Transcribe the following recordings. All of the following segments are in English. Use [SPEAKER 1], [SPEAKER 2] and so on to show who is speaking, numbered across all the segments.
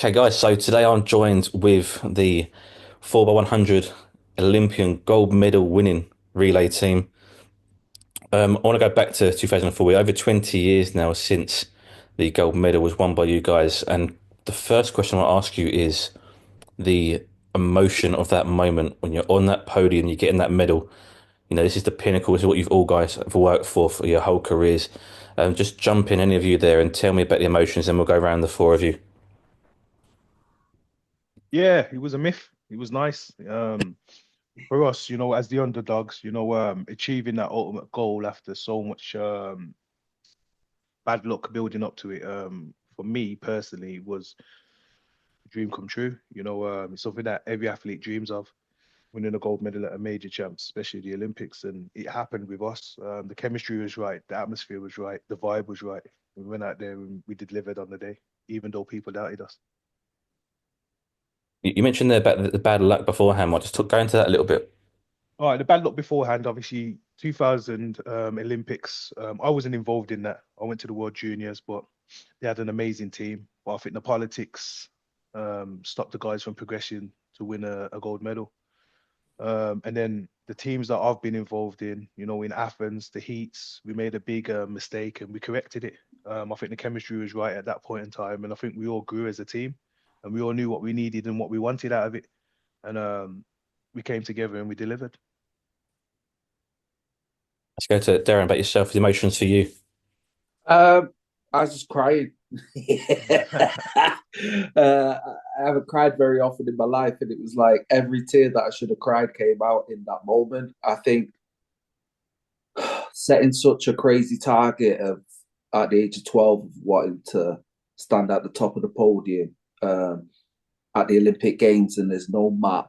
[SPEAKER 1] Okay, guys, so today I'm joined with the 4x100 Olympian gold medal winning relay team. I want to go back to 2004. We're over 20 years now since the gold medal was won by you guys. And the first question I want to ask you is the emotion of that moment when you're on that podium, you're getting that medal. You know, this is the pinnacle. This is what you've all guys have worked for your whole careers. Just jump in, any of you there, and tell me about the emotions, and we'll go around the four of you.
[SPEAKER 2] Yeah, it was a myth. It was nice. For us, as the underdogs, achieving that ultimate goal after so much bad luck building up to it, for me personally, was a dream come true. It's something that every athlete dreams of, winning a gold medal at a major champs, especially the Olympics, and it happened with us. The chemistry was right, the atmosphere was right, the vibe was right. We went out there and we delivered on the day, even though people doubted us.
[SPEAKER 1] You mentioned there about the bad luck beforehand. I just took go into that a little bit.
[SPEAKER 2] All right, the bad luck beforehand, obviously, 2000 Olympics. I wasn't involved in that. I went to the World Juniors, but they had an amazing team. But I think the politics stopped the guys from progressing to win a gold medal. And then the teams that I've been involved in, in Athens, the heats, we made a big mistake and we corrected it. I think the chemistry was right at that point in time, and I think we all grew as a team, and we all knew what we needed and what we wanted out of it, and we came together and we delivered.
[SPEAKER 1] Let's go to Darren about yourself. The emotions for you.
[SPEAKER 3] Um, I was just crying. I haven't cried very often in my life, and it was like every tear that I should have cried came out in that moment. I think setting such a crazy target of at the age of 12 wanting to stand at the top of the podium at the Olympic Games, and there's no map,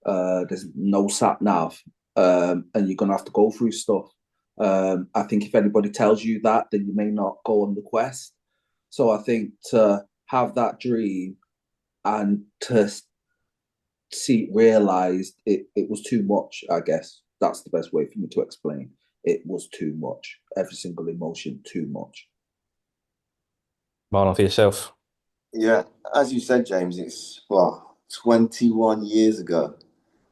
[SPEAKER 3] there's no sat nav, and you're gonna have to go through stuff. I think if anybody tells you that, then you may not go on the quest. So I think to have that dream and to see it realized, it was too much, I guess. That's the best way for me to explain. It was too much. Every single emotion, too much.
[SPEAKER 1] Marlon, for yourself.
[SPEAKER 4] Yeah, as you said, James, it's 21 years ago.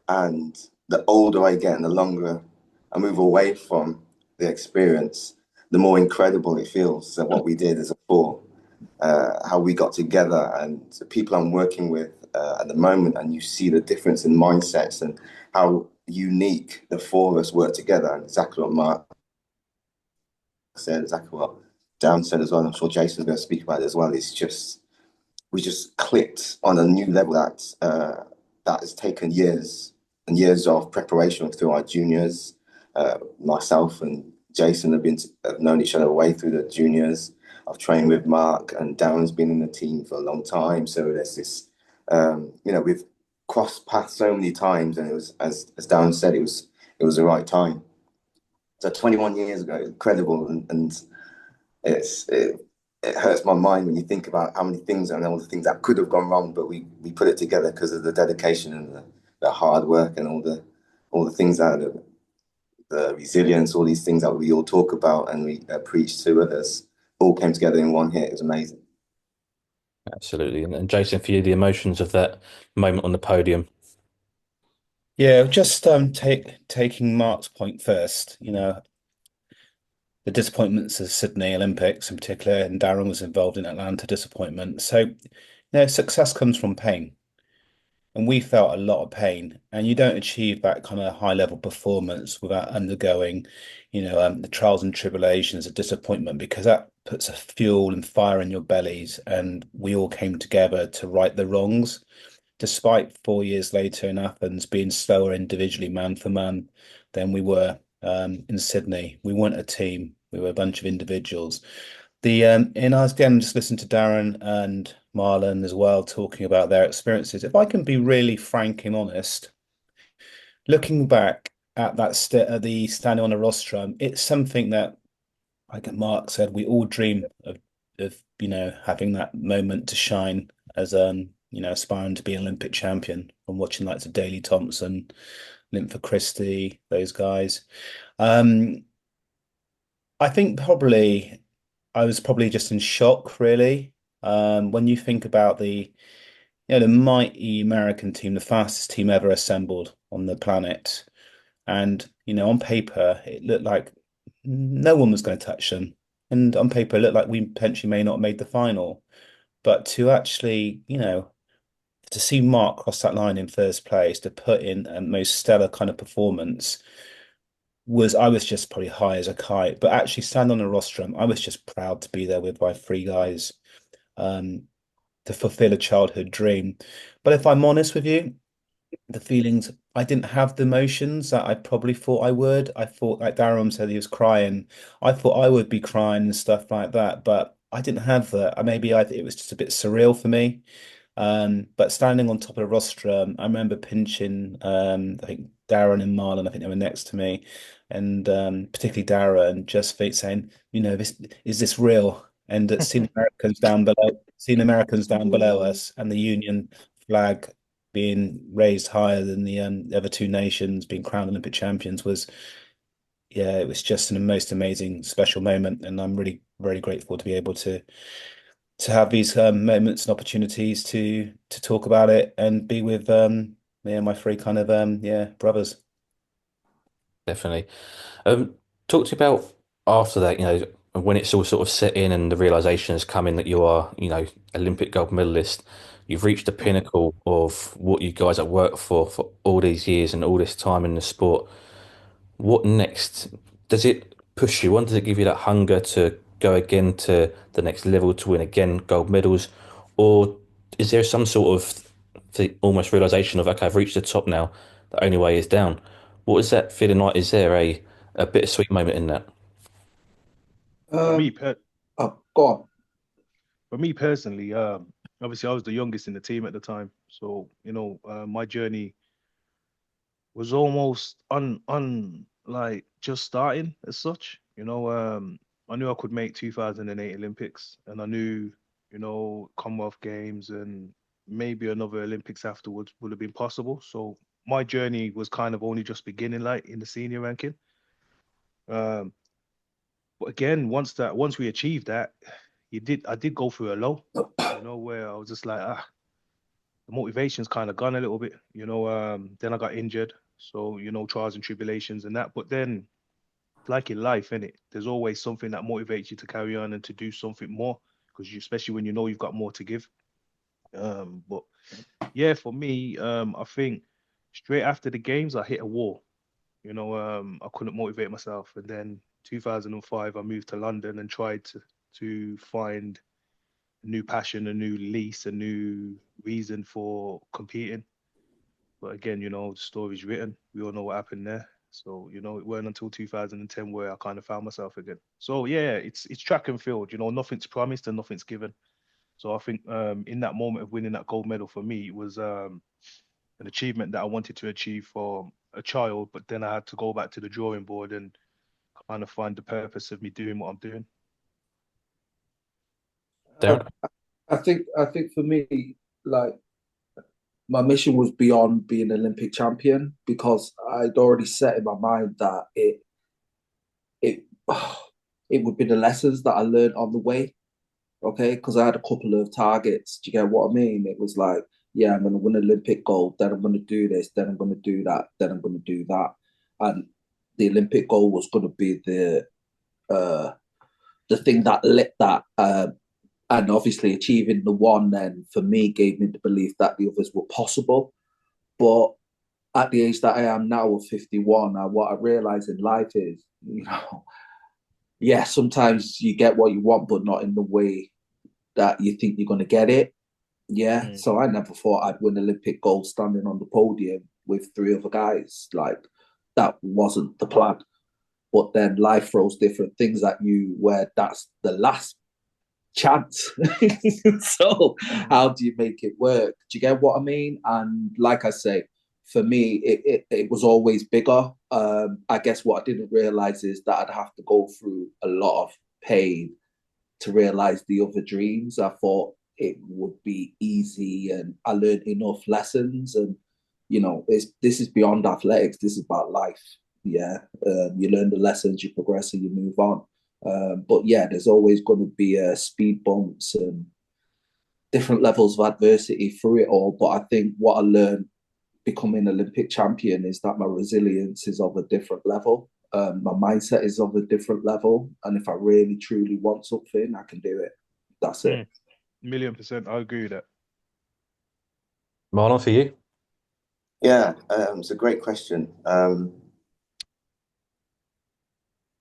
[SPEAKER 4] And the older I get and the longer I move away from the experience, the more incredible it feels that what we did as a four, how we got together and the people I'm working with at the moment, and you see the difference in mindsets and how unique the four of us work together. And exactly what Mark said, exactly what Dan said as well. I'm sure Jason's going to speak about it as well. It's just we just clicked on a new level that has taken years and years of preparation through our juniors. Myself and Jason have known each other way through the juniors. I've trained with Mark, and Darren's been in the team for a long time. So there's this, we've crossed paths so many times, and it was as Darren said, it was the right time. So 21 years ago, incredible, and it hurts my mind when you think about how many things and all the things that could have gone wrong, but we put it together because of the dedication and the hard work and all the things that the resilience, all these things that we all talk about and we preach to others, all came together in one hit. It was amazing.
[SPEAKER 1] Absolutely. And Jason, for you, the emotions of that moment on the podium.
[SPEAKER 5] Yeah, just taking Mark's point first, the disappointments of Sydney Olympics in particular, and Darren was involved in Atlanta disappointment. So, success comes from pain. And we felt a lot of pain. And you don't achieve that kind of high level performance without undergoing, the trials and tribulations of disappointment, because that puts a fuel and fire in your bellies. And we all came together to right the wrongs despite 4 years later in Athens being slower individually, man for man, than we were in Sydney. We weren't a team; we were a bunch of individuals. And I was again just listening to Darren and Marlon as well talking about their experiences. If I can be really frank and honest, looking back at at the standing on a rostrum, it's something that, like Mark said, we all dream of having that moment to shine as aspiring to be an Olympic champion from watching like the Daley Thompson, Linford Christie, those guys. Um, I think probably I was probably just in shock, really. When you think about the mighty American team, the fastest team ever assembled on the planet, and on paper it looked like no one was going to touch them, and on paper it looked like we potentially may not have made the final, but to actually, to see Mark cross that line in first place, to put in a most stellar kind of performance I was just probably high as a kite. But actually stand on a rostrum, I was just proud to be there with my three guys, um, to fulfill a childhood dream. But if I'm honest with you, the feelings, I didn't have the emotions that I probably thought I would. I thought, like Darren said, he was crying. I thought I would be crying and stuff like that, but I didn't have that. It was just a bit surreal for me. But standing on top of the rostrum, I remember pinching, I think Darren and Marlon, I think they were next to me, and particularly Darren, just saying, this is this real? And seeing Americans down below us, and the Union flag being raised higher than the other two nations, being crowned Olympic champions was, yeah, it was just an most amazing, special moment, and I'm really, really grateful to be able to have these moments and opportunities to talk about it and be with me and my three kind of brothers.
[SPEAKER 1] Definitely. Talk to you about after that, when it's all sort of set in and the realization has come in that you are, Olympic gold medalist, you've reached the pinnacle of what you guys have worked for all these years and all this time in the sport. What next? Does it push you on? Does it give you that hunger to go again to the next level to win again gold medals? Or is there some sort of the almost realization of, okay, I've reached the top now, the only way is down? What is that feeling like? Is there a bittersweet moment in that?
[SPEAKER 2] For me,
[SPEAKER 3] Um,
[SPEAKER 2] per
[SPEAKER 3] go on.
[SPEAKER 2] for me personally, obviously I was the youngest in the team at the time, so my journey was almost un like just starting as such. I knew I could make 2008 Olympics, and I knew, Commonwealth Games and maybe another Olympics afterwards would have been possible. So my journey was kind of only just beginning, like in the senior ranking. Um, but again, once we achieved that, I did go through a low, where I was just like, the motivation's kind of gone a little bit, then I got injured. So, trials and tribulations and that. But then, like in life, innit, there's always something that motivates you to carry on and to do something more, because especially when you know you've got more to give. But yeah, for me, I think straight after the games, I hit a wall. I couldn't motivate myself. And then 2005, I moved to London and tried to find a new passion, a new lease, a new reason for competing. But again, the story's written. We all know what happened there. So, it weren't until 2010 where I kind of found myself again. So yeah, it's track and field, nothing's promised and nothing's given. So I think in that moment of winning that gold medal for me, it was an achievement that I wanted to achieve for a child, but then I had to go back to the drawing board and kind of find the purpose of me doing what I'm doing.
[SPEAKER 3] Uh,
[SPEAKER 1] Darren?
[SPEAKER 3] I think for me, like my mission was beyond being an Olympic champion because I'd already set in my mind that it it would be the lessons that I learned on the way. Okay, because I had a couple of targets. Do you get what I mean? It was like, yeah, I'm going to win Olympic gold, then I'm going to do this, then I'm going to do that, then I'm going to do that, and the Olympic gold was going to be uh the thing that lit that. And obviously achieving the one then for me gave me the belief that the others were possible. But at the age that I am now of 51, what I realize in life is, yeah, sometimes you get what you want, but not in the way that you think you're going to get it. Yeah.
[SPEAKER 2] Mm.
[SPEAKER 3] So I never thought I'd win Olympic gold standing on the podium with three other guys. Like that wasn't the plan. But then life throws different things at you where that's the last chance. So
[SPEAKER 2] Mm.
[SPEAKER 3] how do you make it work? Do you get what I mean? And like I say, for me, it was always bigger. I guess what I didn't realize is that I'd have to go through a lot of pain to realize the other dreams. I thought it would be easy, and I learned enough lessons. And this is beyond athletics. This is about life. Yeah, you learn the lessons, you progress, and you move on. But yeah, there's always going to be speed bumps and different levels of adversity through it all. But I think what I learned becoming Olympic champion is that my resilience is of a different level. My mindset is of a different level. And if I really, truly want something, I can do it. That's it.
[SPEAKER 2] 1,000,000%. I agree with that.
[SPEAKER 1] Marlon, for you?
[SPEAKER 4] Yeah, it's a great question.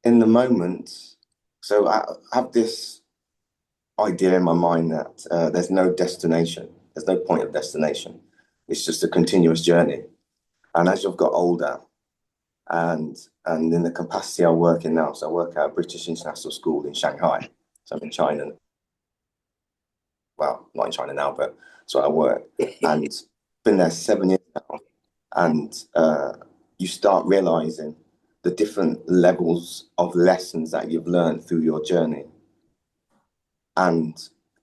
[SPEAKER 4] In the moment, so I have this idea in my mind that there's no destination. There's no point of destination. It's just a continuous journey. And as you've got older, and in the capacity I work in now, so I work at a British International School in Shanghai. So I'm in China. Well, not in China now, but that's where I work. And been there 7 years now. And you start realizing the different levels of lessons that you've learned through your journey. And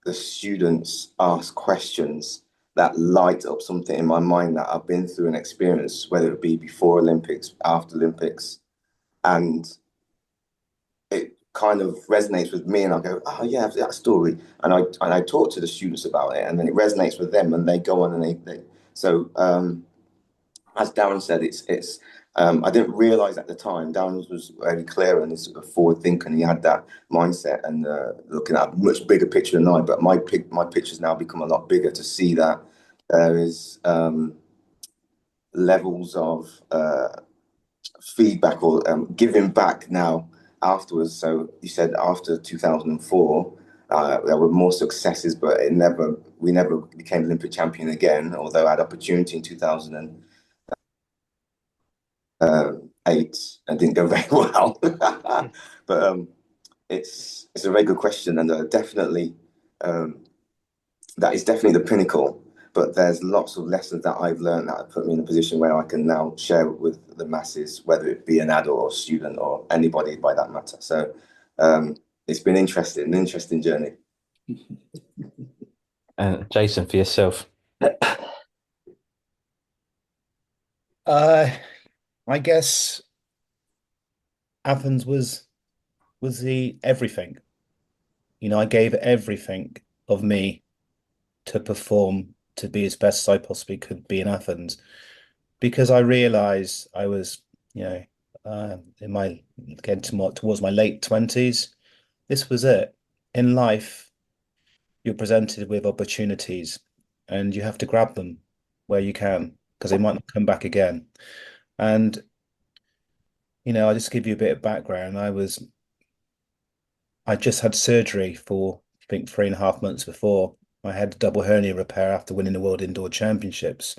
[SPEAKER 4] the students ask questions that light up something in my mind that I've been through and experienced, whether it be before Olympics, after Olympics. And it kind of resonates with me, and I go, oh yeah, that story. And I talk to the students about it, and then it resonates with them, and they go on and they so as Darren said, it's I didn't realize at the time. Darren was very clear and sort of forward thinking. He had that mindset and looking at a much bigger picture than I. But my picture's now become a lot bigger to see that there is levels of feedback or giving back now afterwards. So you said after 2004, there were more successes, but we never became Olympic champion again. Although I had opportunity in 2008 and didn't go very well. But it's a very good question, and definitely that is definitely the pinnacle. But there's lots of lessons that I've learned that have put me in a position where I can now share it with the masses, whether it be an adult or student or anybody by that matter. So it's been an interesting journey.
[SPEAKER 1] And Jason, for yourself?
[SPEAKER 5] I guess Athens was the everything. I gave everything of me to perform to be as best as I possibly could be in Athens, because I realized I was, in my getting towards my late 20s. This was it. In life, you're presented with opportunities and you have to grab them where you can, because they might not come back again. And, I'll just give you a bit of background. I just had surgery for, I think, 3.5 months before. I had a double hernia repair after winning the World Indoor Championships.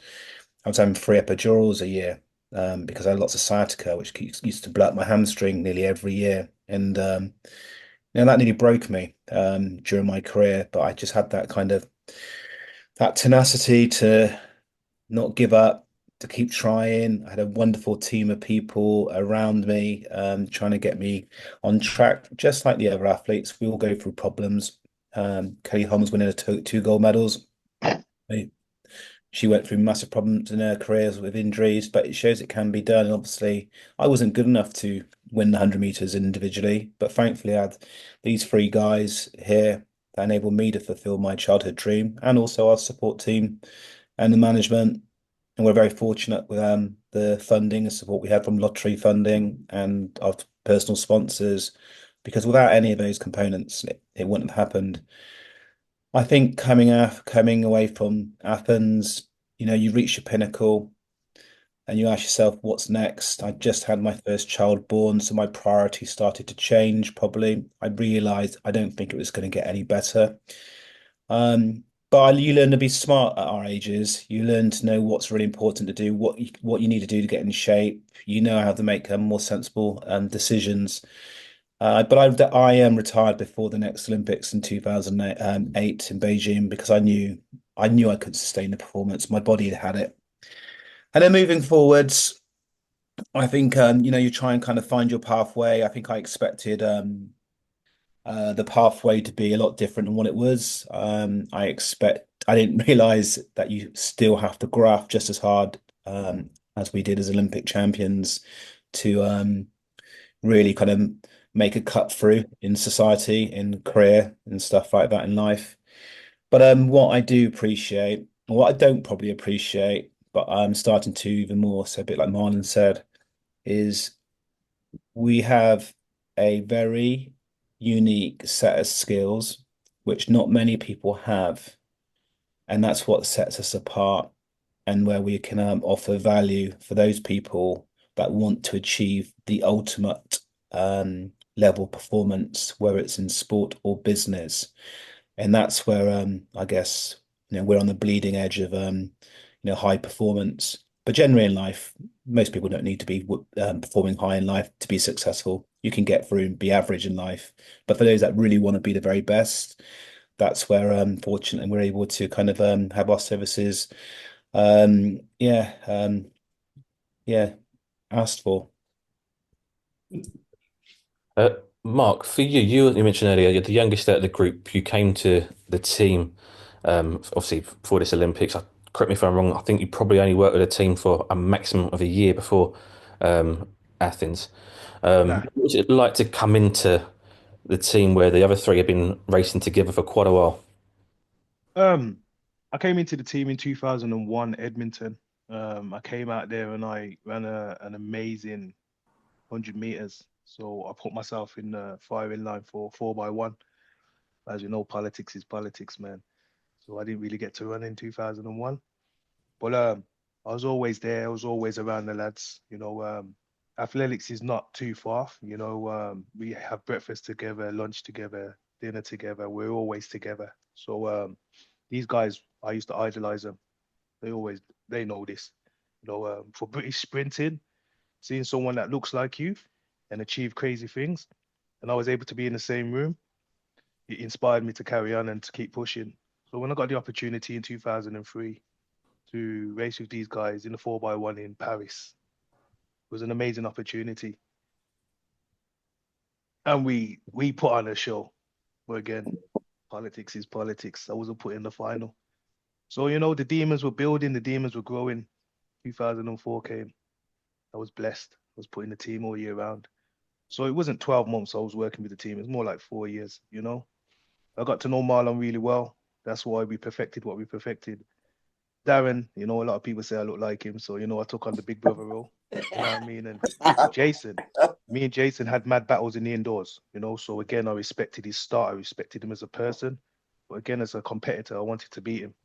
[SPEAKER 5] I was having 3 epidurals a year because I had lots of sciatica, which used to blow up my hamstring nearly every year. And that nearly broke me during my career. But I just had that tenacity to not give up, to keep trying. I had a wonderful team of people around me trying to get me on track, just like the other athletes. We all go through problems. Kelly Holmes winning two gold medals. She went through massive problems in her careers with injuries, but it shows it can be done. And obviously, I wasn't good enough to win the 100 meters individually, but thankfully, I had these three guys here that enabled me to fulfill my childhood dream, and also our support team and the management. And we're very fortunate with the funding and support we had from lottery funding and our personal sponsors, because without any of those components, it wouldn't have happened. I think coming away from Athens, you reach your pinnacle and you ask yourself, what's next? I just had my first child born, so my priorities started to change probably. I realized I don't think it was going to get any better. But you learn to be smart at our ages. You learn to know what's really important to do, what you need to do to get in shape. You know how to make more sensible decisions. But I am retired before the next Olympics in 2008 in Beijing, because I knew I could sustain the performance. My body had it. And then moving forwards, I think you try and kind of find your pathway. I think I expected the pathway to be a lot different than what it was. I didn't realize that you still have to graft just as hard as we did as Olympic champions to really kind of make a cut through in society, in career and stuff like that in life. But what I do appreciate, or what I don't probably appreciate, but I'm starting to even more, so a bit like Marlon said, is we have a very unique set of skills which not many people have. And that's what sets us apart and where we can offer value for those people that want to achieve the ultimate level performance, whether it's in sport or business. And that's where I guess we're on the bleeding edge of high performance. But generally in life, most people don't need to be performing high in life to be successful. You can get through and be average in life. But for those that really want to be the very best, that's where fortunately we're able to kind of have our services yeah yeah asked for.
[SPEAKER 1] Mark, for you mentioned earlier, you're the youngest out of the group. You came to the team, obviously for this Olympics. Correct me if I'm wrong. I think you probably only worked with a team for a maximum of a year before Athens.
[SPEAKER 2] Nah.
[SPEAKER 1] What was it like to come into the team where the other three have been racing together for quite a while?
[SPEAKER 2] Um, I came into the team in 2001, Edmonton. I came out there and I ran an amazing 100 meters. So I put myself in the firing line for 4x1. As you know, politics is politics, man. So I didn't really get to run in 2001. But I was always there. I was always around the lads. Athletics is not too far. We have breakfast together, lunch together, dinner together. We're always together. So these guys, I used to idolize them. They know this. For British sprinting, seeing someone that looks like you and achieve crazy things, and I was able to be in the same room, it inspired me to carry on and to keep pushing. So when I got the opportunity in 2003 to race with these guys in the 4x1 in Paris, it was an amazing opportunity. And we put on a show. But again, politics is politics. I wasn't put in the final. So, the demons were building, the demons were growing. 2004 came. I was blessed. I was put in the team all year round. So it wasn't 12 months I was working with the team. It was more like 4 years. I got to know Marlon really well. That's why we perfected what we perfected. Darren, a lot of people say I look like him. So, I took on the big brother role. You know what I mean? And Jason, me and Jason had mad battles in the indoors. So again, I respected his start. I respected him as a person. But again, as a competitor, I wanted to beat him.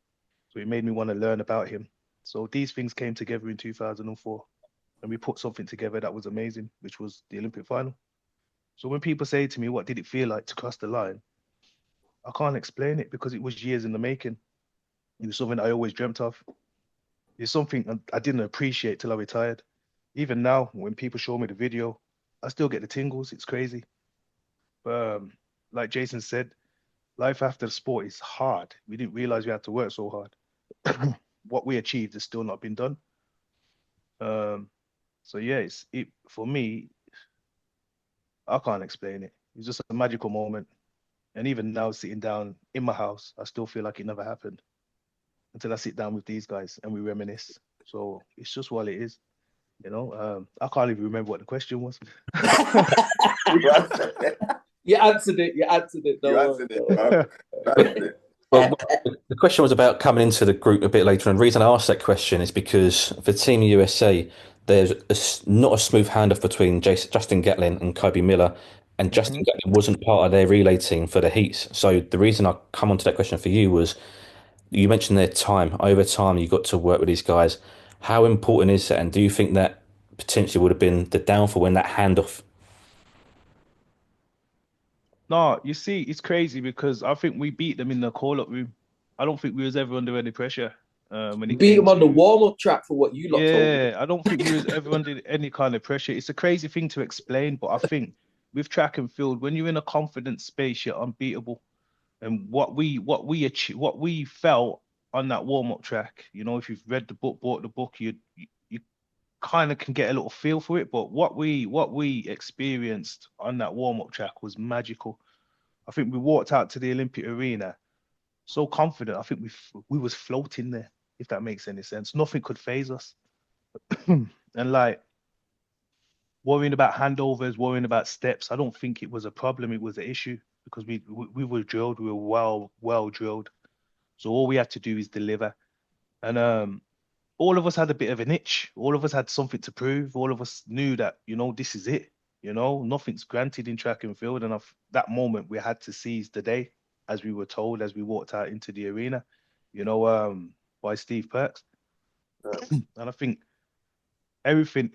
[SPEAKER 2] So it made me want to learn about him. So these things came together in 2004. And we put something together that was amazing, which was the Olympic final. So when people say to me, what did it feel like to cross the line? I can't explain it because it was years in the making. It was something I always dreamt of. It's something I didn't appreciate till I retired. Even now, when people show me the video, I still get the tingles. It's crazy. But like Jason said, life after the sport is hard. We didn't realize we had to work so hard. What we achieved has still not been done. Um, so yeah, it for me. I can't explain it. It's just a magical moment. And even now, sitting down in my house, I still feel like it never happened until I sit down with these guys and we reminisce. So it's just what it is. I can't even remember what the question was.
[SPEAKER 4] You answered it.
[SPEAKER 3] You answered it. You answered it.
[SPEAKER 4] You answered it, bro. You answered it.
[SPEAKER 1] Well, the question was about coming into the group a bit later, and the reason I asked that question is because for Team USA, there's not a smooth handoff between Justin Gatlin and Kobe Miller, and Justin
[SPEAKER 2] Mhm.
[SPEAKER 1] Gatlin wasn't part of their relay team for the heats. So the reason I come onto that question for you was you mentioned their time. Over time, you got to work with these guys. How important is that, and do you think that potentially would have been the downfall when that handoff?
[SPEAKER 2] No, you see, it's crazy because I think we beat them in the call-up room. I don't think we was ever under any pressure when it
[SPEAKER 3] Beat
[SPEAKER 2] came
[SPEAKER 3] him on the
[SPEAKER 2] to.
[SPEAKER 3] warm-up track for what you lot told me.
[SPEAKER 2] Yeah, I don't think we was ever under any kind of pressure. It's a crazy thing to explain, but I think with track and field, when you're in a confident space, you're unbeatable. And what we felt on that warm-up track, if you've read the book, bought the book, you kind of can get a little feel for it. But what we experienced on that warm-up track was magical. I think we walked out to the Olympic arena so confident. I think we was floating there, if that makes any sense. Nothing could phase us. And like worrying about handovers, worrying about steps, I don't think it was a problem. It was an issue because we were drilled. We were well drilled. So all we had to do is deliver. And all of us had a bit of an itch. All of us had something to prove. All of us knew that, this is it. Nothing's granted in track and field. And that moment, we had to seize the day, as we were told as we walked out into the arena, by Steve Perks. And I think everything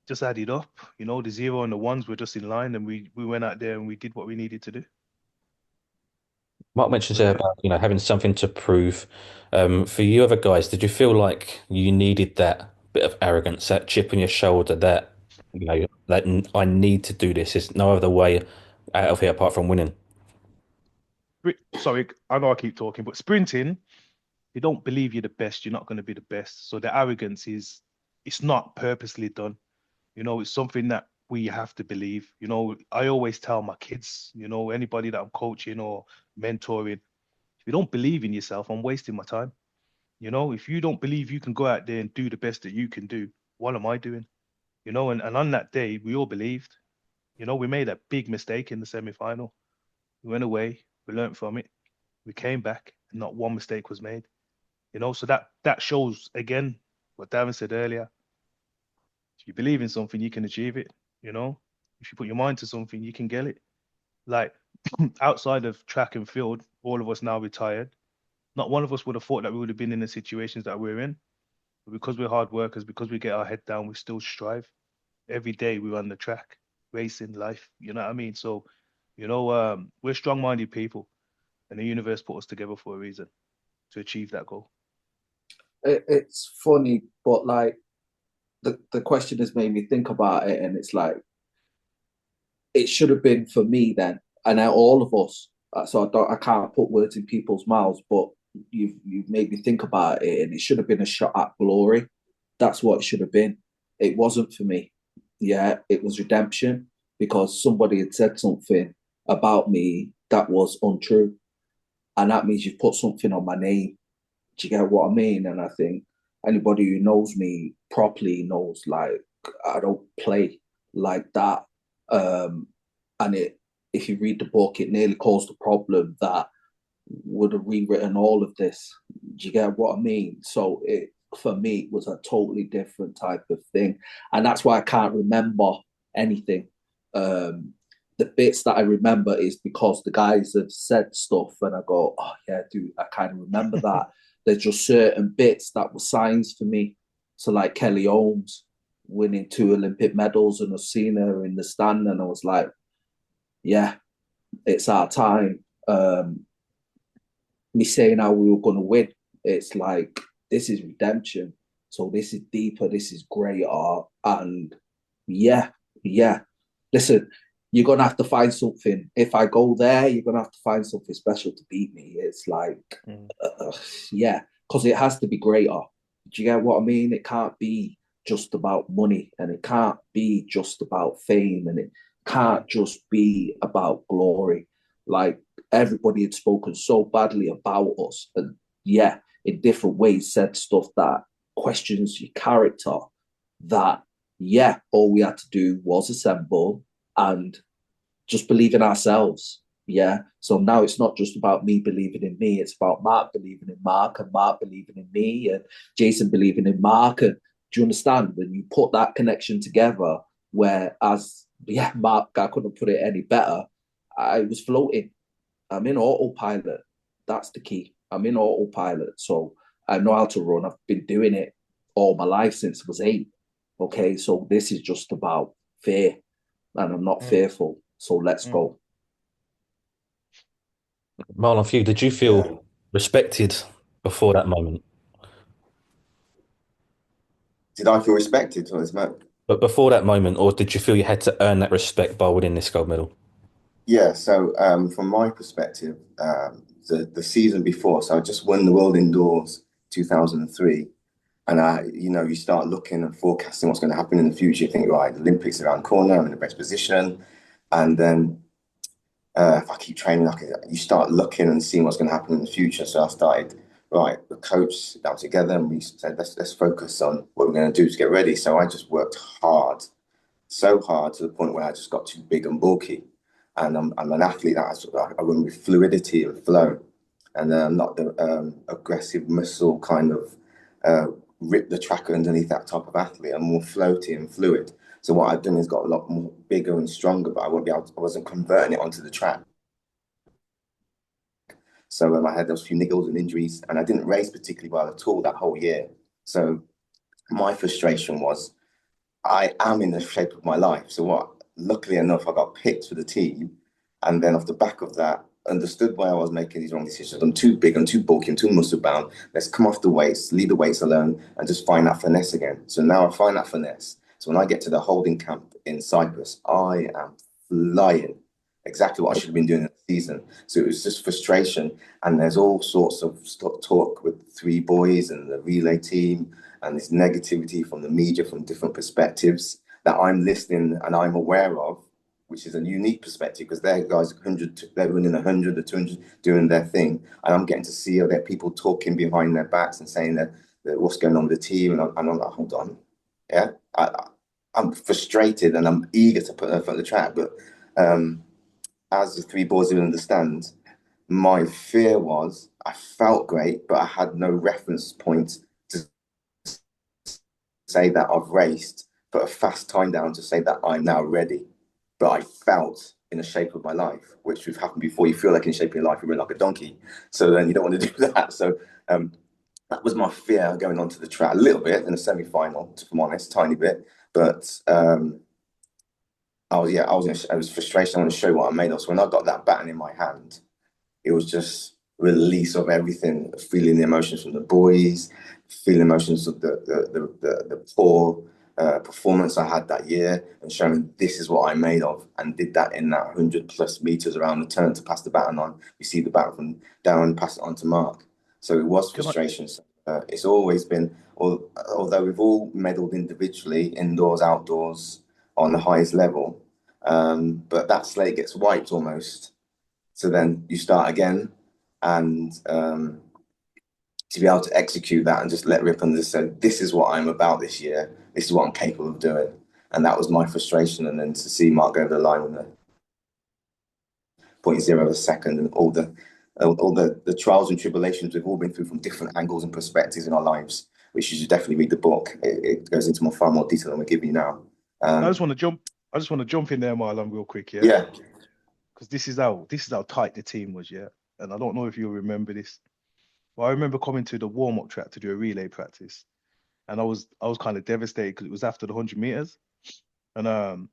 [SPEAKER 2] just added up. The zero and the ones were just in line, and we went out there and we did what we needed to do.
[SPEAKER 1] Mark mentions
[SPEAKER 2] So
[SPEAKER 1] there
[SPEAKER 2] yeah.
[SPEAKER 1] about having something to prove. For you other guys, did you feel like you needed that bit of arrogance, that chip on your shoulder, that I need to do this. There's no other way out of here apart from winning.
[SPEAKER 2] Sorry, I know I keep talking, but sprinting, you don't believe you're the best, you're not going to be the best. So the arrogance it's not purposely done. It's something that we have to believe. I always tell my kids, anybody that I'm coaching or mentoring, if you don't believe in yourself, I'm wasting my time. If you don't believe you can go out there and do the best that you can do, what am I doing? And on that day, we all believed. We made a big mistake in the semi-final. We went away, we learned from it, we came back, and not one mistake was made. So that shows again what Darren said earlier. If you believe in something, you can achieve it. If you put your mind to something, you can get it. Like outside of track and field, all of us now retired. Not one of us would have thought that we would have been in the situations that we're in. But because we're hard workers, because we get our head down, we still strive. Every day we're on the track, racing life. You know what I mean? So, we're strong-minded people, and the universe put us together for a reason to achieve that goal.
[SPEAKER 3] It's funny, but like the question has made me think about it, and it's like it should have been for me then, and now all of us. So I can't put words in people's mouths, but you've made me think about it, and it should have been a shot at glory. That's what it should have been. It wasn't for me. Yeah, it was redemption because somebody had said something about me that was untrue, and that means you've put something on my name. Do you get what I mean? And I think anybody who knows me properly knows like I don't play like that. And if you read the book, it nearly caused a problem that would have rewritten all of this. Do you get what I mean? So it for me it was a totally different type of thing, and that's why I can't remember anything. The bits that I remember is because the guys have said stuff, and I go, "Oh yeah, dude, I kind of remember that." There's just certain bits that were signs for me. So like Kelly Holmes winning 2 Olympic medals, and I've seen her in the stand, and I was like, "Yeah, it's our time." Me saying how we were going to win, it's like this is redemption. So this is deeper, this is greater, and yeah, yeah. Listen, you're gonna have to find something. If I go there, you're gonna have to find something special to beat me. It's like, yeah, because it has to be greater. Do you get what I mean? It can't be just about money, and it can't be just about fame, and it can't just be about glory. Like everybody had spoken so badly about us, and yeah, in different ways said stuff that questions your character. That yeah, all we had to do was assemble and just believe in ourselves. Yeah. So now it's not just about me believing in me, it's about Mark believing in Mark, and Mark believing in me, and Jason believing in Mark. And do you understand? When you put that connection together, whereas, yeah, Mark, I couldn't put it any better, I was floating. I'm in autopilot. That's the key. I'm in autopilot. So I know how to run. I've been doing it all my life since I was 8. Okay. So this is just about fear, and I'm not fearful. So let's go.
[SPEAKER 1] Marlon, for you, did you
[SPEAKER 4] Yeah.
[SPEAKER 1] feel respected before that moment?
[SPEAKER 4] Did I feel respected on this match?
[SPEAKER 1] But before that moment, or did you feel you had to earn that respect by winning this gold medal?
[SPEAKER 4] Yeah, so from my perspective, the season before, so I just won the World Indoors 2003, and you start looking and forecasting what's going to happen in the future. You think, right, the Olympics are around the corner, I'm in the best position, and then if I keep training, you start looking and seeing what's going to happen in the future. So I started, right, the coach got together, and we said, let's focus on what we're going to do to get ready. So I just worked hard, so hard to the point where I just got too big and bulky. And I'm an athlete that I run with fluidity and flow. and not the aggressive muscle kind of rip the track underneath that type of athlete. I'm more floaty and fluid. So what I've done is got a lot more bigger and stronger, but I wasn't converting it onto the track. So I had those few niggles and injuries, and I didn't race particularly well at all that whole year. So my frustration was, I am in the shape of my life. So what? Luckily enough, I got picked for the team, and then off the back of that, understood why I was making these wrong decisions. I'm too big, I'm too bulky, I'm too muscle bound. Let's come off the weights, leave the weights alone, and just find that finesse again. So now I find that finesse. So when I get to the holding camp in Cyprus, I am flying. Exactly what I should have been doing in the season. So it was just frustration, and there's all sorts of talk with three boys and the relay team, and this negativity from the media from different perspectives that I'm listening and I'm aware of, which is a unique perspective because their guys 100, they're running 100 or 200 doing their thing, and I'm getting to see other people talking behind their backs and saying that what's going on with the team, and I'm like, hold on, yeah, I'm frustrated and I'm eager to put her on the track, but as the three boys will understand, my fear was I felt great, but I had no reference point to say that I've raced, put a fast time down to say that I'm now ready. But I felt in the shape of my life, which has happened before. You feel like in shape of your life, you run like a donkey. So then you don't want to do that. So that was my fear going onto the track a little bit in the semi-final, if I'm honest, tiny bit. But I was frustration. I want to show what I'm made of. So when I got that baton in my hand, it was just release of everything, feeling the emotions from the boys, feeling emotions of the poor performance I had that year, and showing this is what I'm made of, and did that in that 100+ meters around the turn to pass the baton on. You see the baton from down, pass it on to Mark. So it was frustration. It's always been, although we've all medalled individually, indoors, outdoors, on the highest level, but that slate gets wiped almost. So then you start again, and to be able to execute that and just let rip and just say, this is what I'm about this year. This is what I'm capable of doing. And that was my frustration. And then to see Mark go over the line with the 0.0 of a second, and all the trials and tribulations we've all been through from different angles and perspectives in our lives, which you should definitely read the book. It goes into far more detail than we give you now.
[SPEAKER 2] I just want to jump in there, Marlon, real quick, yeah.
[SPEAKER 4] Yeah.
[SPEAKER 2] Because this is how tight the team was, yeah. And I don't know if you'll remember this, but I remember coming to the warm-up track to do a relay practice, and I was kind of devastated because it was after the 100 meters, and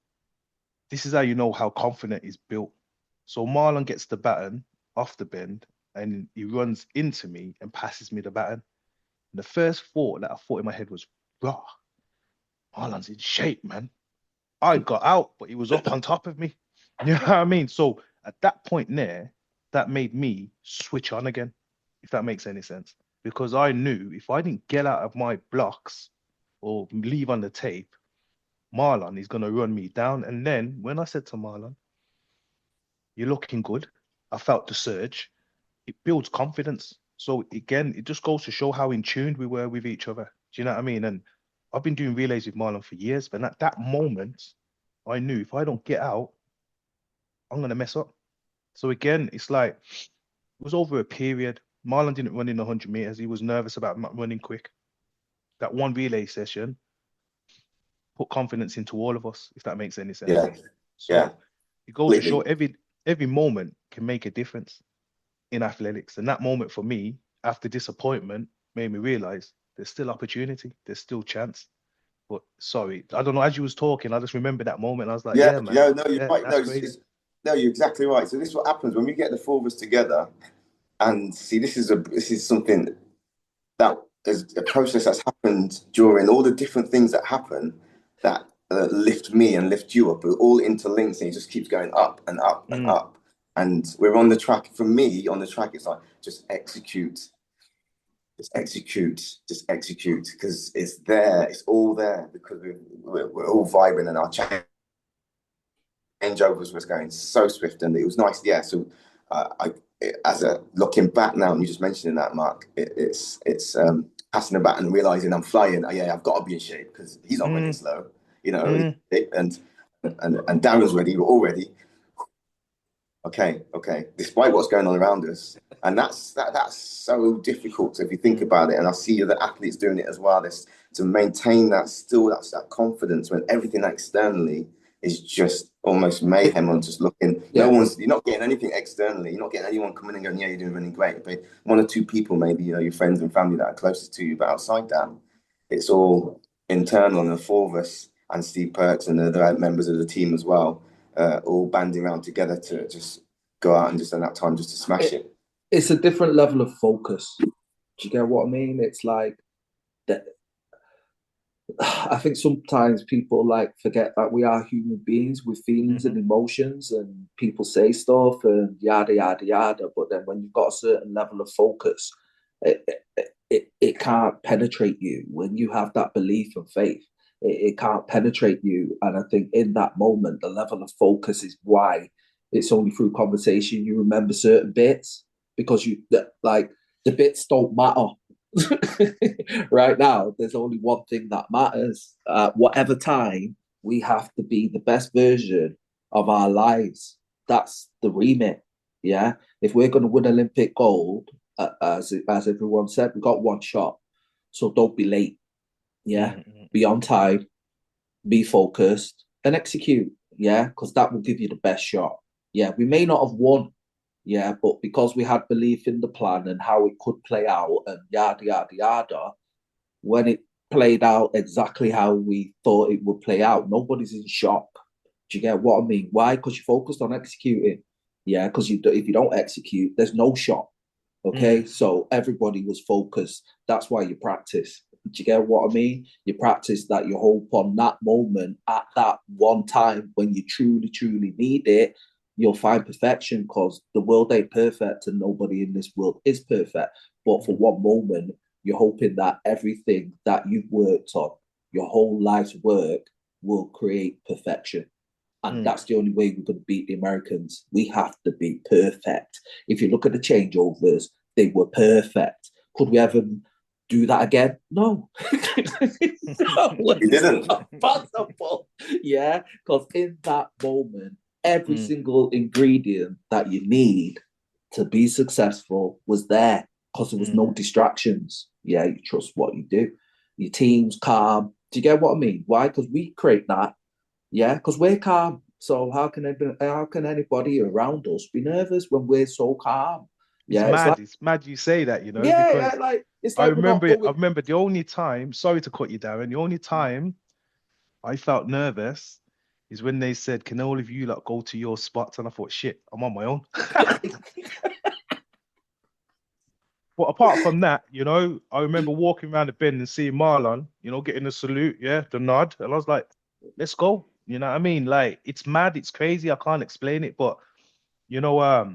[SPEAKER 2] this is how you know how confident he's built. So Marlon gets the baton off the bend, and he runs into me and passes me the baton. And the first thought that I thought in my head was, "Bro, Marlon's in shape, man." I got out, but he was up on top of me. You know what I mean? So at that point there, that made me switch on again, if that makes any sense. Because I knew if I didn't get out of my blocks or leave on the tape, Marlon is going to run me down. And then when I said to Marlon, "You're looking good," I felt the surge. It builds confidence. So again, it just goes to show how in tune we were with each other. Do you know what I mean? And I've been doing relays with Marlon for years, but at that moment, I knew if I don't get out, I'm gonna mess up. So again, it's like it was over a period. Marlon didn't run in 100 meters. He was nervous about running quick. That one relay session put confidence into all of us, if that makes any sense.
[SPEAKER 4] Yeah.
[SPEAKER 2] So
[SPEAKER 4] Yeah.
[SPEAKER 2] it goes to show every moment can make a difference in athletics. And that moment for me, after disappointment, made me realize there's still opportunity, there's still chance. But sorry, I don't know. As you was talking, I just remember that moment. I was like, yeah, man.
[SPEAKER 4] Yeah, no, you're
[SPEAKER 2] Yeah,
[SPEAKER 4] right.
[SPEAKER 2] that's crazy.
[SPEAKER 4] No, you're exactly right. So this is what happens when we get the four of us together, and see, this is something that is a process that's happened during all the different things that happen that lift me and lift you up. It all interlinks, and it just keeps going up and up and up. And we're on the track. For me, on the track, it's like just execute. Just execute, because it's there. It's all there because we're all vibing, and our changeovers was going so swift, and it was nice. Yeah. So, looking back now, and you just mentioning that, Mark, it's passing the bat and realizing I'm flying. Yeah, I've got to be in shape because he's not running slow, you know. And Darren's ready. We're all ready. okay, despite what's going on around us. And that's so difficult if you think about it. And I see other athletes doing it as well. This to maintain that's that confidence when everything externally is just almost mayhem and just looking.
[SPEAKER 3] Yeah.
[SPEAKER 4] You're not getting anything externally. You're not getting anyone coming and going, yeah, you're doing really great. But one or two people, maybe, your friends and family that are closest to you, but outside that, it's all internal. And the four of us and Steve Perks and the other members of the team as well, all banding around together to just go out and just in that time just to smash it.
[SPEAKER 3] It's a different level of focus. Do you get what I mean? It's like that. I think sometimes people forget that we are human beings with feelings and emotions, and people say stuff and yada yada yada. But then when you've got a certain level of focus, it can't penetrate you. When you have that belief and faith, it can't penetrate you. And I think in that moment, the level of focus is why it's only through conversation you remember certain bits, because the bits don't matter. Right now, there's only one thing that matters. Whatever time, we have to be the best version of our lives. That's the remit. Yeah. If we're going to win Olympic gold, as everyone said, we got one shot. So don't be late. Yeah. Be on time, be focused, and execute. Yeah. Because that will give you the best shot. Yeah. We may not have won. Yeah, but because we had belief in the plan and how it could play out and yada, yada, yada, when it played out exactly how we thought it would play out, nobody's in shock. Do you get what I mean? Why? Because you focused on executing. Yeah, because if you don't execute, there's no shock. Okay, so everybody was focused. That's why you practice. Do you get what I mean? You practice that you hope on that moment at that one time when you truly, truly need it. You'll find perfection, because the world ain't perfect and nobody in this world is perfect. But for one moment, you're hoping that everything that you've worked on, your whole life's work, will create perfection. And that's the only way we're going to beat the Americans. We have to be perfect. If you look at the changeovers, they were perfect. Could we ever do that again? No. No,
[SPEAKER 4] we didn't.
[SPEAKER 3] Not possible. Yeah, because in that moment, every single ingredient that you need to be successful was there, because there was no distractions. Yeah, you trust what you do. Your team's calm. Do you get what I mean? Why? Because we create that. Yeah, because we're calm. So how can anybody around us be nervous when we're so calm? Yeah,
[SPEAKER 2] It's mad you say that,
[SPEAKER 3] Yeah,
[SPEAKER 2] because
[SPEAKER 3] it's
[SPEAKER 2] I
[SPEAKER 3] like
[SPEAKER 2] remember the only time, sorry to cut you, Darren, the only time I felt nervous is when they said, can all of you go to your spots? And I thought, shit, I'm on my own. But apart from that, I remember walking around the bend and seeing Marlon, getting the salute, the nod. And I was like, let's go. You know what I mean? It's mad, it's crazy. I can't explain it, but yeah.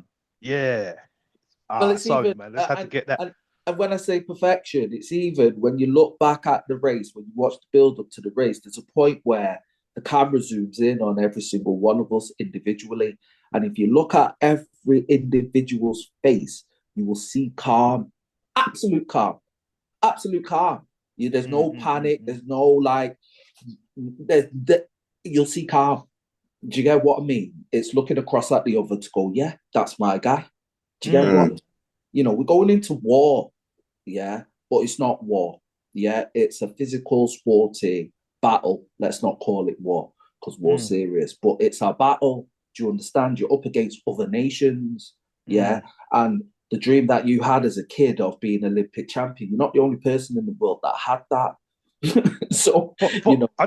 [SPEAKER 3] it's
[SPEAKER 2] Sorry,
[SPEAKER 3] even,
[SPEAKER 2] man. Let's have to get that.
[SPEAKER 3] And when I say perfection, it's even when you look back at the race, when you watch the build up to the race, there's a point where the camera zooms in on every single one of us individually. And if you look at every individual's face, you will see calm, absolute calm, absolute calm. There's no panic. There's no you'll see calm. Do you get what I mean? It's looking across at the other to go, yeah, that's my guy. Do you get what? We're going into war, yeah, but it's not war. Yeah, it's a physical, sporty battle. Let's not call it war, because war's serious, but it's a battle. Do you understand? You're up against other nations, yeah, and the dream that you had as a kid of being Olympic champion, you're not the only person in the world that had that. So,
[SPEAKER 2] but I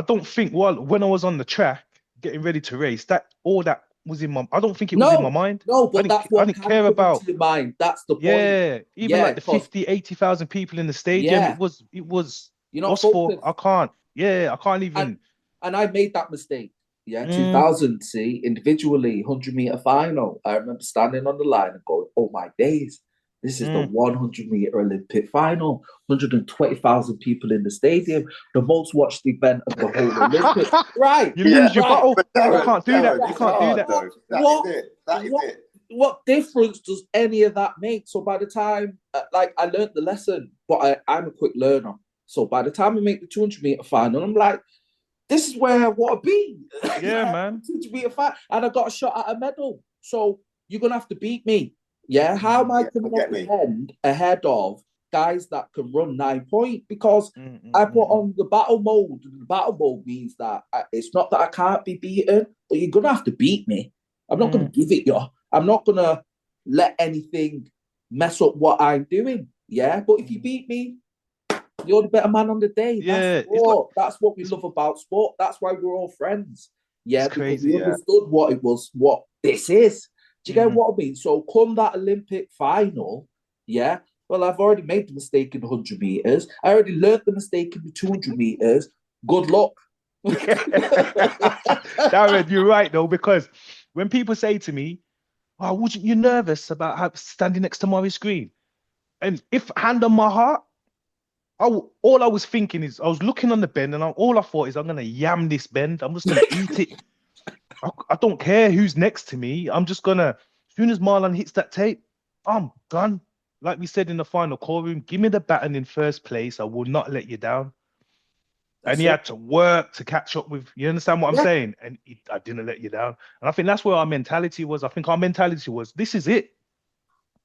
[SPEAKER 2] don't think when I was on the track getting ready to race, that all that was in my. I don't think it was in my mind.
[SPEAKER 3] No, but that's what
[SPEAKER 2] I didn't care about
[SPEAKER 3] your mind. That's the point.
[SPEAKER 2] Yeah, even the 50, 80,000 people in the stadium.
[SPEAKER 3] Yeah.
[SPEAKER 2] It was.
[SPEAKER 3] You're not
[SPEAKER 2] focused. I can't. Yeah, I can't even.
[SPEAKER 3] And I made that mistake. Yeah, 2000. See, individually, 100-meter final. I remember standing on the line and going, "Oh my days! This is the 100-meter Olympic final. 120,000 people in the stadium, the most watched event of the whole Olympics." Right?
[SPEAKER 2] You lose your battle.
[SPEAKER 4] Darren,
[SPEAKER 2] you can't do that. You can't do that.
[SPEAKER 4] That is it.
[SPEAKER 3] What difference does any of that make? So by the time, I learned the lesson, but I'm a quick learner. So by the time I make the 200-meter final, I'm like, this is where I want to be.
[SPEAKER 2] Yeah, man.
[SPEAKER 3] 200-meter final, and I got a shot at a medal. So you're gonna have to beat me. Yeah. How am I
[SPEAKER 4] Yeah,
[SPEAKER 3] coming off
[SPEAKER 4] get
[SPEAKER 3] the
[SPEAKER 4] me.
[SPEAKER 3] end ahead of guys that can run 9 point? Because I put
[SPEAKER 2] mm.
[SPEAKER 3] on the battle mode. The battle mode means that it's not that I can't be beaten, but you're gonna have to beat me. I'm not gonna give it you. I'm not gonna let anything mess up what I'm doing. Yeah. But if you beat me, you're the better man on the day. That's
[SPEAKER 2] Yeah,
[SPEAKER 3] sport. That's what we
[SPEAKER 2] it's
[SPEAKER 3] love about sport. That's why we're all friends.
[SPEAKER 2] it's
[SPEAKER 3] Yeah, because we
[SPEAKER 2] crazy.
[SPEAKER 4] Yeah.
[SPEAKER 3] understood what it was, what this is. Do you get
[SPEAKER 2] Mm.
[SPEAKER 3] what I mean? So come that Olympic final, yeah. Well, I've already made the mistake in the 100 meters. I already learned the mistake in the 200 meters. Good luck.
[SPEAKER 2] Darren, you're right though, because when people say to me, "Oh, wasn't you nervous about standing next to Maurice Green?" And if hand on my heart, all I was thinking is I was looking on the bend, and all I thought is I'm gonna yam this bend. I'm just gonna eat it. I don't care who's next to me. I'm just gonna. As soon as Marlon hits that tape, I'm done. Like we said in the final call room, give me the baton in first place. I will not let you down. And
[SPEAKER 3] That's
[SPEAKER 2] he
[SPEAKER 3] it.
[SPEAKER 2] had to work to catch up with. You understand what I'm
[SPEAKER 3] Yeah.
[SPEAKER 2] saying? And I didn't let you down. And I think that's where our mentality was. I think our mentality was, this is it.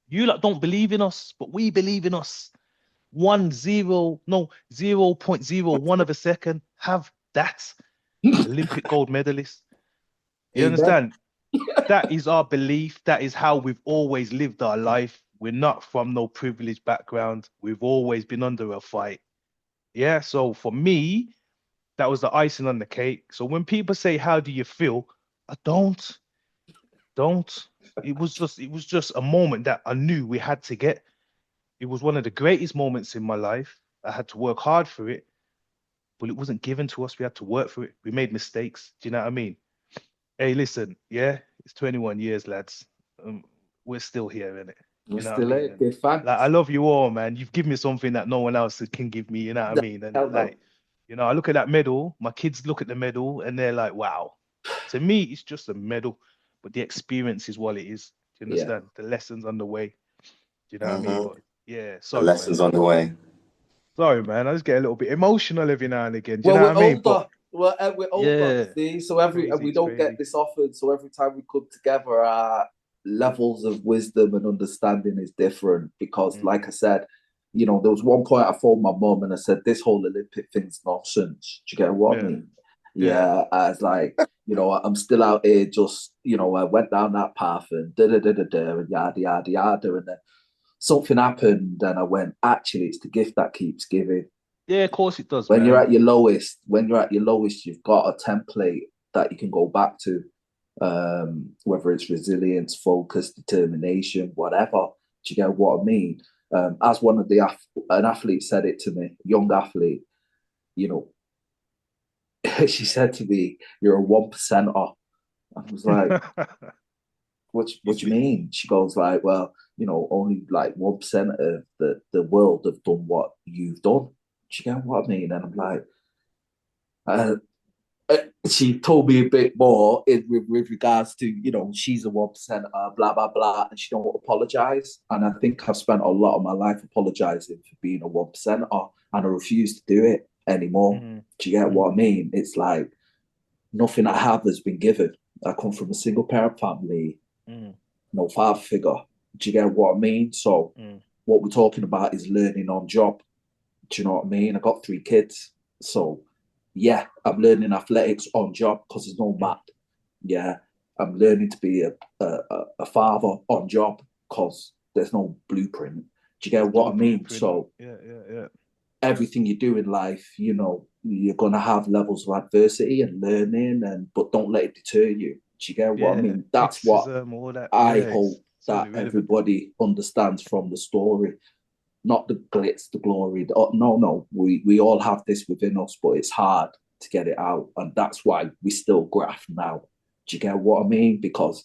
[SPEAKER 2] You lot don't believe in us, but we believe in us. 0.01 of a second. Have that. Olympic gold medalist. You
[SPEAKER 3] Amen.
[SPEAKER 2] understand? That is our belief. That is how we've always lived our life. We're not from no privileged background. We've always been under a fight. Yeah. So for me, that was the icing on the cake. So when people say, "How do you feel?" I don't. It was just a moment that I knew we had to get. It was one of the greatest moments in my life. I had to work hard for it, but it wasn't given to us. We had to work for it. We made mistakes. Do you know what I mean? Hey, listen, yeah, it's 21 years, lads. We're still here, innit?
[SPEAKER 3] We're
[SPEAKER 2] You know what I
[SPEAKER 3] still
[SPEAKER 2] mean?
[SPEAKER 3] it.
[SPEAKER 2] And
[SPEAKER 3] Good
[SPEAKER 2] like, I
[SPEAKER 3] thanks.
[SPEAKER 2] love you all, man. You've given me something that no one else can give me. You know what I mean? And
[SPEAKER 3] Hell no.
[SPEAKER 2] like, I look at that medal. My kids look at the medal, and they're like, "Wow." To me, it's just a medal, but the experience is what it is. Do you
[SPEAKER 3] Yeah.
[SPEAKER 2] understand? The lessons on the way. Do you know what I mean?
[SPEAKER 4] Mm-hmm.
[SPEAKER 2] But yeah,
[SPEAKER 4] The
[SPEAKER 2] sorry, man.
[SPEAKER 4] lessons on the way.
[SPEAKER 2] Sorry, man. I just get a little bit emotional every now and again. Do you
[SPEAKER 3] Well,
[SPEAKER 2] know what
[SPEAKER 3] we're
[SPEAKER 2] I mean? But
[SPEAKER 3] older. Well, we're older.
[SPEAKER 2] yeah,
[SPEAKER 3] See, so
[SPEAKER 2] it's
[SPEAKER 3] every and
[SPEAKER 2] crazy.
[SPEAKER 3] we
[SPEAKER 2] It's
[SPEAKER 3] don't get
[SPEAKER 2] crazy.
[SPEAKER 3] this often. So every time we come together, our levels of wisdom and understanding is different. Because, like
[SPEAKER 2] Mm,
[SPEAKER 3] I said, there was one point I phoned my mum and I said, "This whole Olympic thing's nonsense." Do you get what I
[SPEAKER 2] yeah,
[SPEAKER 3] mean?
[SPEAKER 2] yeah.
[SPEAKER 3] Yeah, I was like, I'm still out here. Just, I went down that path and da da da da da and yada yada yada, and then something happened, and I went, actually, it's the gift that keeps giving.
[SPEAKER 2] Yeah, of course it does,
[SPEAKER 3] When you're
[SPEAKER 2] man.
[SPEAKER 3] at your lowest, you've got a template that you can go back to, whether it's resilience, focus, determination, whatever. Do you get what I mean? As one of an athlete said it to me, a young athlete, you know, she said to me, "You're a 1%er." I was like, what do you mean? She goes like, well, only like 1% of the world have done what you've done. Do you get what I mean? And I'm like, uh, she told me a bit more with regards to, she's a 1%, blah, blah, blah, and she don't apologize. And I think I've spent a lot of my life apologizing for being a 1%er, and I refuse to do it anymore.
[SPEAKER 2] Mm,
[SPEAKER 3] Do you get what I
[SPEAKER 2] mm,
[SPEAKER 3] mean? It's like nothing I have has been given. I come from a single parent family,
[SPEAKER 2] mm,
[SPEAKER 3] no father figure. Do you get what I mean? So
[SPEAKER 2] mm.
[SPEAKER 3] what we're talking about is learning on job. Do you know what I mean? I got 3 kids. So yeah, I'm learning athletics on job because there's no
[SPEAKER 2] Mm.
[SPEAKER 3] map. Yeah, I'm learning to be a father on job because there's no blueprint. Do you get
[SPEAKER 2] There's no
[SPEAKER 3] what I mean?
[SPEAKER 2] blueprint.
[SPEAKER 3] So
[SPEAKER 2] Yeah, yeah, yeah.
[SPEAKER 3] everything you do in life, you're gonna have levels of adversity and learning, but don't let it deter you. Do you get what I
[SPEAKER 2] Yeah,
[SPEAKER 3] mean? That's what
[SPEAKER 2] criticism, all that.
[SPEAKER 3] I
[SPEAKER 2] Yeah,
[SPEAKER 3] hope
[SPEAKER 2] it's all
[SPEAKER 3] that
[SPEAKER 2] irrelevant.
[SPEAKER 3] everybody understands from the story, not the glitz, the glory. No, no, we all have this within us, but it's hard to get it out, and that's why we still graft now. Do you get what I mean? Because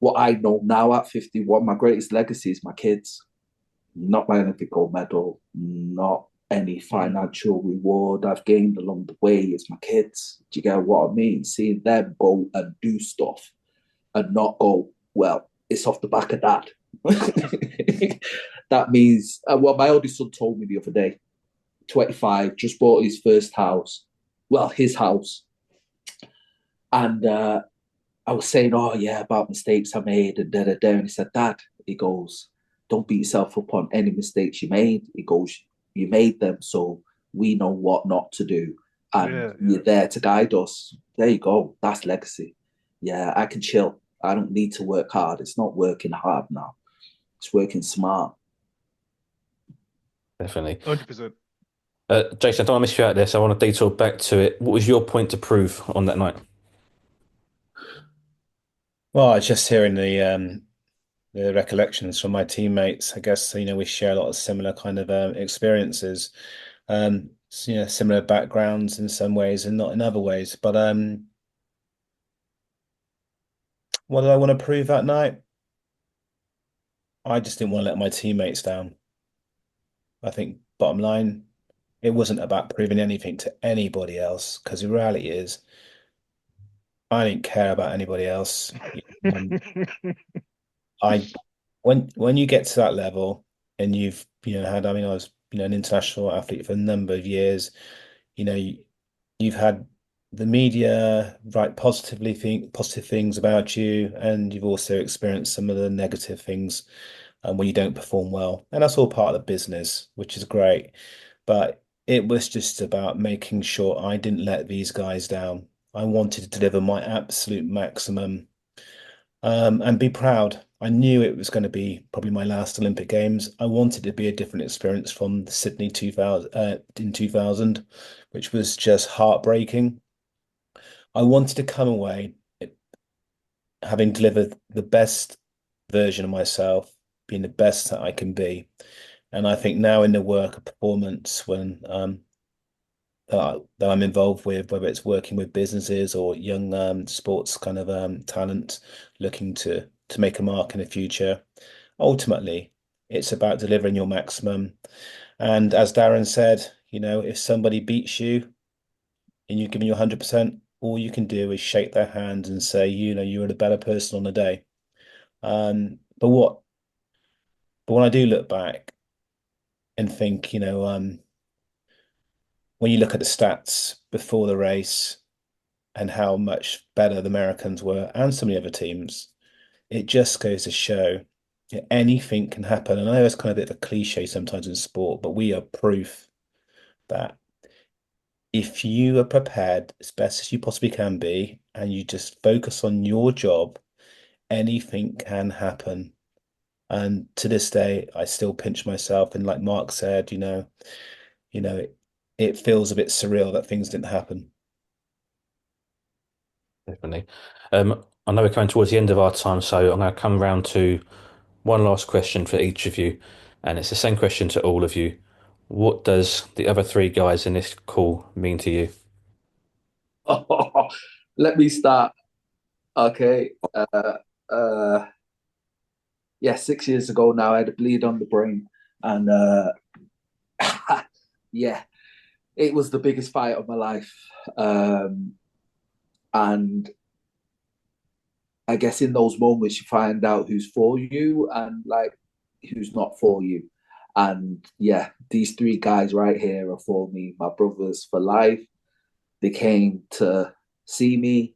[SPEAKER 3] what I know now at 51, my greatest legacy is my kids. Not my Olympic gold medal, not any
[SPEAKER 2] Mm.
[SPEAKER 3] financial reward I've gained along the way. It's my kids. Do you get what I mean? Seeing them go and do stuff and not go, well, it's off the back of that. That means, well, my oldest son told me the other day, 25, just bought his first house, well, his house. And I was saying, oh yeah, about mistakes I made and da da da. And he said, Dad, he goes, don't beat yourself up on any mistakes you made. He goes, you made them, so we know what not to do. And
[SPEAKER 2] Yeah, yeah.
[SPEAKER 3] you're there to guide us. There you go. That's legacy. Yeah, I can chill. I don't need to work hard. It's not working hard now. It's working smart.
[SPEAKER 1] Definitely.
[SPEAKER 2] 100%.
[SPEAKER 1] Jason, I don't want to miss you out there, so I want to detour back to it. What was your point to prove on that night?
[SPEAKER 5] Well, it's just hearing the recollections from my teammates. I guess, we share a lot of similar kind of experiences. Similar backgrounds in some ways and not in other ways. But what did I want to prove that night? I just didn't want to let my teammates down. I think bottom line, it wasn't about proving anything to anybody else, because the reality is I didn't care about anybody else. Um, I when you get to that level and you've had, I mean, I was an international athlete for a number of years. You've had the media write positive things about you, and you've also experienced some of the negative things when you don't perform well, and that's all part of the business, which is great. But it was just about making sure I didn't let these guys down. I wanted to deliver my absolute maximum, and be proud. I knew it was going to be probably my last Olympic Games. I wanted it to be a different experience from the Sydney 2000 in 2000, which was just heartbreaking. I wanted to come away having delivered the best version of myself, being the best that I can be. And I think now in the work of performance, when that I'm involved with, whether it's working with businesses or young sports kind of talent looking to make a mark in the future. Ultimately, it's about delivering your maximum. And as Darren said, if somebody beats you and you're giving you 100%, all you can do is shake their hand and say, you were the better person on the day. But when I do look back and think, when you look at the stats before the race and how much better the Americans were and some of the other teams, it just goes to show anything can happen. And I know it's kind of a bit of a cliche sometimes in sport, but we are proof that if you are prepared as best as you possibly can be, and you just focus on your job, anything can happen. And to this day, I still pinch myself. And like Mark said, it feels a bit surreal that things didn't happen.
[SPEAKER 1] Definitely. I know we're coming towards the end of our time, so I'm going to come round to one last question for each of you, and it's the same question to all of you. What does the other three guys in this call mean to you?
[SPEAKER 3] Let me start. Okay. Uh, yeah, 6 years ago now, I had a bleed on the brain. And yeah, it was the biggest fight of my life. And I guess in those moments, you find out who's for you and like who's not for you. And yeah, these three guys right here are for me, my brothers for life. They came to see me.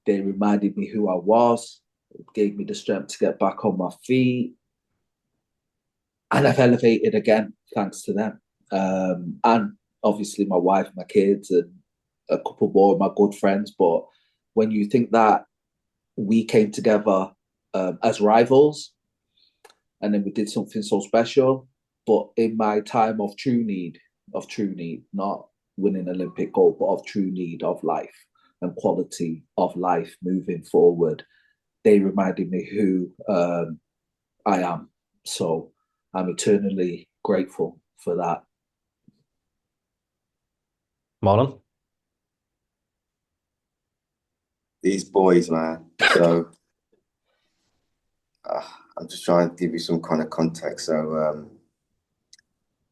[SPEAKER 3] They reminded me who I was, gave me the strength to get back on my feet. And I've elevated again thanks to them. And obviously my wife, my kids, and a couple more of my good friends. But when you think that we came together as rivals, and then we did something so special, but in my time of true need, not winning Olympic gold, but of true need of life and quality of life moving forward, they reminded me who I am. So I'm eternally grateful for that.
[SPEAKER 1] Marlon?
[SPEAKER 4] These boys, man. So I'm just trying to give you some kind of context. So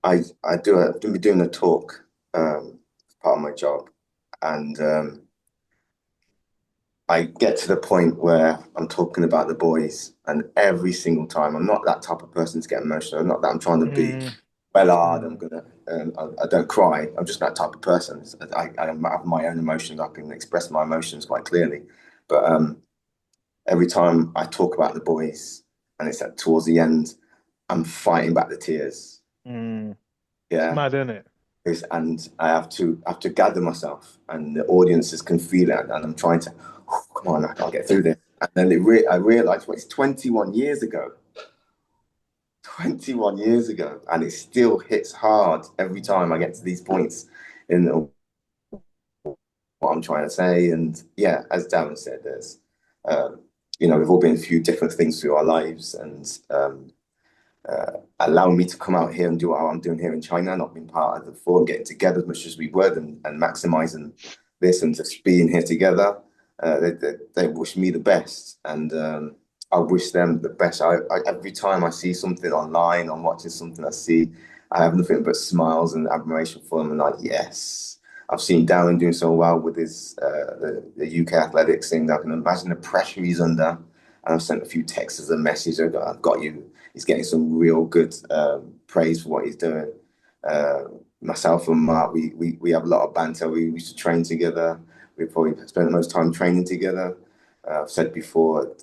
[SPEAKER 4] I've been doing a talk part of my job, and I get to the point where I'm talking about the boys, and every single time I'm not that type of person to get emotional. I'm not that I'm trying to be
[SPEAKER 2] Mm,
[SPEAKER 4] well hard. I'm
[SPEAKER 2] mm,
[SPEAKER 4] gonna I don't cry. I'm just that type of person. I have my own emotions. I can express my emotions quite clearly, but every time I talk about the boys, and it's towards the end, I'm fighting back the tears.
[SPEAKER 2] It's
[SPEAKER 4] Yeah.
[SPEAKER 2] mad, isn't it?
[SPEAKER 4] And I have to gather myself, and the audiences can feel it, and I'm trying to, "Oh, come on, I can't get through this." And then I realized, well, it's 21 years ago. 21 years ago, and it still hits hard every time I get to these points in what I'm trying to say. And yeah, as Darren said, there's, we've all been through different things through our lives, and allowing me to come out here and do what I'm doing here in China, not being part of the forum, getting together as much as we would, and maximizing this and just being here together. They wish me the best, and I wish them the best. Every time I see something online, I'm watching something I have nothing but smiles and admiration for them, and like, yes. I've seen Darren doing so well with his the UK athletics thing. I can imagine the pressure he's under. And I've sent a few texts as a message. I've got you. He's getting some real good praise for what he's doing. Myself and Mark, we have a lot of banter. We used to train together. We probably spent the most time training together. I've said before,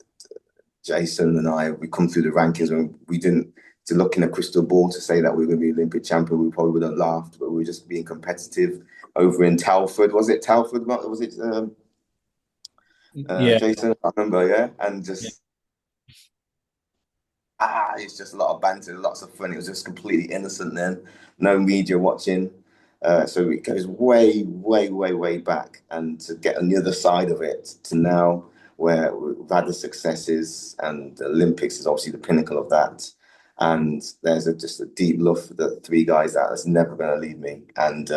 [SPEAKER 4] Jason and I, we come through the rankings when we didn't, to look in a crystal ball to say that we were going to be Olympic champion, we probably would have laughed, but we were just being competitive over in Telford. Was it Telford? Was it
[SPEAKER 5] Yeah.
[SPEAKER 4] Jason? I remember, yeah. And
[SPEAKER 5] Yeah.
[SPEAKER 4] just, it's just a lot of banter, lots of fun. It was just completely innocent then, no media watching. So it goes way, way, way, way back. And to get on the other side of it to now, where we've had the successes, and the Olympics is obviously the pinnacle of that. And there's just a deep love for the three guys that's never going to leave me. And,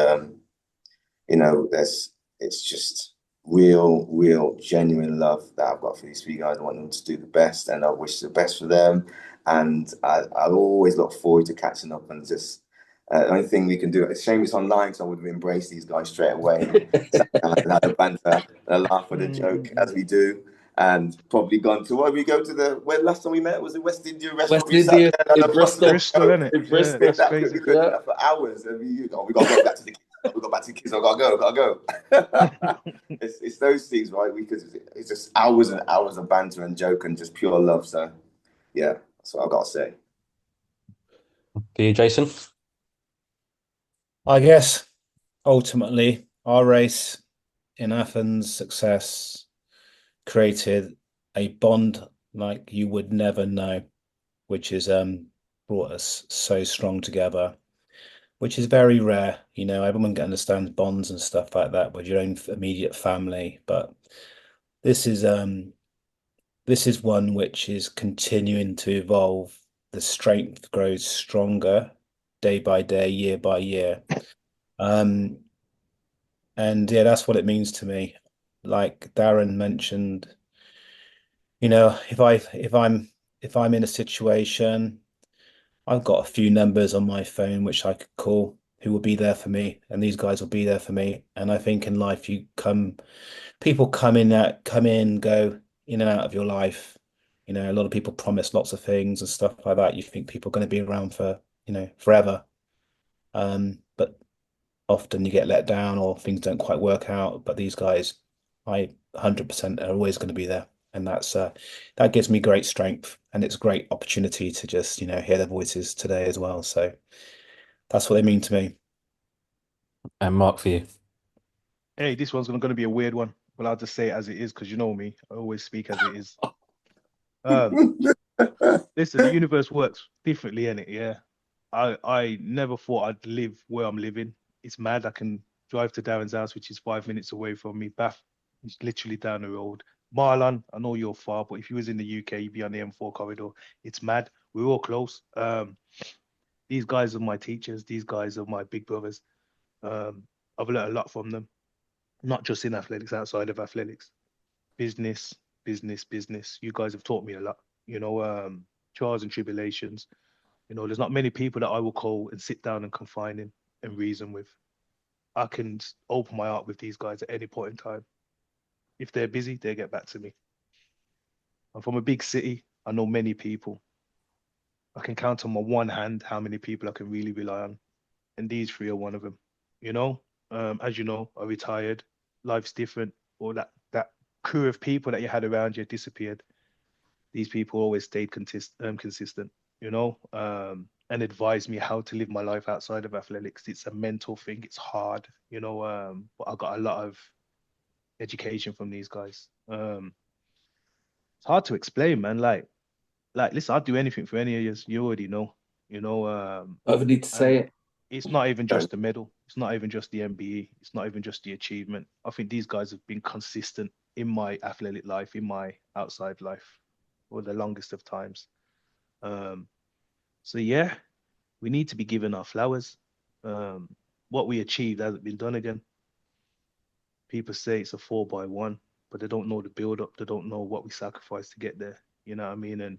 [SPEAKER 4] it's just real, genuine love that I've got for these three guys. I want them to do the best, and I wish the best for them. And I always look forward to catching up, and just the only thing we can do. It's a shame it's online, so I would have embraced these guys straight away and had a banter and a laugh and a joke as we do. And probably gone to where we go to where last time we met was the West Indian restaurant.
[SPEAKER 1] West
[SPEAKER 4] We sat
[SPEAKER 1] India
[SPEAKER 4] there and
[SPEAKER 1] in
[SPEAKER 4] across
[SPEAKER 1] Bristol.
[SPEAKER 2] Bristol, innit?
[SPEAKER 1] In
[SPEAKER 2] Yeah,
[SPEAKER 1] Bristol.
[SPEAKER 2] that's
[SPEAKER 4] we
[SPEAKER 2] crazy.
[SPEAKER 4] could do that for hours. And we got to go back to the kids. We got back to the kids. I gotta go. It's those things, right? It's just hours and hours of banter and joke and just pure love. So yeah, that's what I've got to say.
[SPEAKER 1] For you, Jason?
[SPEAKER 5] I guess ultimately our race in Athens success created a bond like you would never know, which is brought us so strong together, which is very rare. Everyone can understand bonds and stuff like that with your own immediate family, but this is one which is continuing to evolve. The strength grows stronger day by day, year by year. And yeah, that's what it means to me. Like Darren mentioned, if I'm in a situation, I've got a few numbers on my phone which I could call who will be there for me, and these guys will be there for me. And I think in life people come in, go in and out of your life. A lot of people promise lots of things and stuff like that. You think people are going to be around for, forever. But often you get let down or things don't quite work out. But these guys, I 100% are always going to be there. And that gives me great strength, and it's a great opportunity to just, hear their voices today as well. So that's what they mean to me.
[SPEAKER 1] And Mark, for you?
[SPEAKER 2] Hey, this one's going to be a weird one, but I'll just say it as it is because you know me. I always speak as it is. Listen, the universe works differently in it. Yeah, I never thought I'd live where I'm living. It's mad. I can drive to Darren's house, which is 5 minutes away from me. Bath is literally down the road. Marlon, I know you're far, but if you was in the UK, you'd be on the M4 corridor. It's mad. We're all close. These guys are my teachers. These guys are my big brothers. I've learned a lot from them, not just in athletics, outside of athletics. Business, business. You guys have taught me a lot. Trials and tribulations. There's not many people that I will call and sit down and confide in and reason with. I can open my heart with these guys at any point in time. If they're busy, they get back to me. I'm from a big city. I know many people. I can count on my one hand how many people I can really rely on. And these three are one of them. You know, as you know, I retired. Life's different. Or that crew of people that you had around you disappeared. these people always stayed consistent, you know, and advised me how to live my life outside of athletics. It's a mental thing. It's hard, you know, but I got a lot of education from these guys. It's hard to explain, man. Listen, I'd do anything for any of you. You already know, you know.
[SPEAKER 3] I don't need to say
[SPEAKER 2] And
[SPEAKER 3] it.
[SPEAKER 2] it's not even just the medal. It's not even just the MBE. It's not even just the achievement. I think these guys have been consistent in my athletic life, in my outside life, for the longest of times. Um, so yeah, we need to be given our flowers. Um, what we achieved hasn't been done again. People say it's a 4x1, but they don't know the build up. They don't know what we sacrificed to get there. You know what I mean? And